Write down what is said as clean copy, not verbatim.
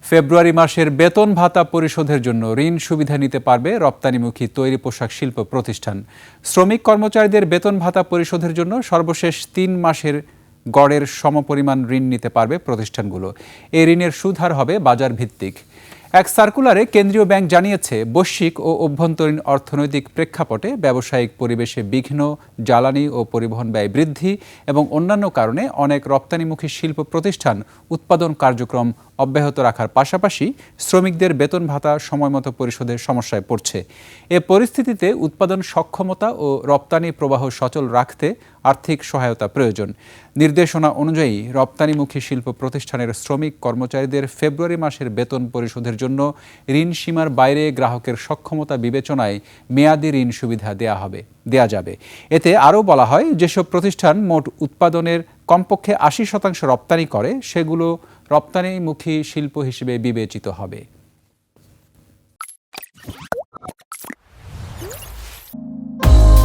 ফেব্রুয়ারি মাসের বেতন ভাতা পরিশোধের জন্য ঋণ সুবিধা নিতে পারবে রপ্তানিমুখী তৈরি পোশাক শিল্প প্রতিষ্ঠান। শ্রমিক কর্মচারীদের বেতন ভাতা পরিশোধের জন্য সর্বশেষ ৩ মাসের গড়ের সমপরিমাণ ঋণ নিতে পারবে প্রতিষ্ঠানগুলো। এই ঋণের সুদ হার হবে বাজার ভিত্তিক। এক সার্কুলারে কেন্দ্রীয় ব্যাংক জানিয়েছে, বৈশ্বিক ও অভ্যন্তরীণ অর্থনৈতিক প্রেক্ষাপটে ব্যবসায়িক পরিবেশে বিঘ্ন, জ্বালানি ও পরিবহন ব্যয় বৃদ্ধি এবং অন্যান্য কারণে অনেক রপ্তানিমুখী শিল্প প্রতিষ্ঠান উৎপাদন কার্যক্রম অব্যাহত রাখার পাশাপাশি শ্রমিকদের বেতন ভাতা সময়মতো পরিশোধের সমস্যায় পড়ছে। এ পরিস্থিতিতে উৎপাদন সক্ষমতা ও রপ্তানি প্রবাহ সচল রাখতে আর্থিক সহায়তা প্রয়োজন। নির্দেশনা অনুযায়ী রপ্তানিমুখী শিল্প প্রতিষ্ঠানের শ্রমিক কর্মচারীদের ফেব্রুয়ারি মাসের বেতন পরিশোধের জন্য ঋণ সীমার বাইরে গ্রাহকের সক্ষমতা বিবেচনায় মেয়াদি ঋণ সুবিধা দেয়া যাবে। এতে আরও বলা হয়, যেসব প্রতিষ্ঠান মোট উৎপাদনের কমপক্ষে ৮০% রপ্তানি করে, সেগুলো রপ্তানিমুখী শিল্প হিসেবে বিবেচিত হবে।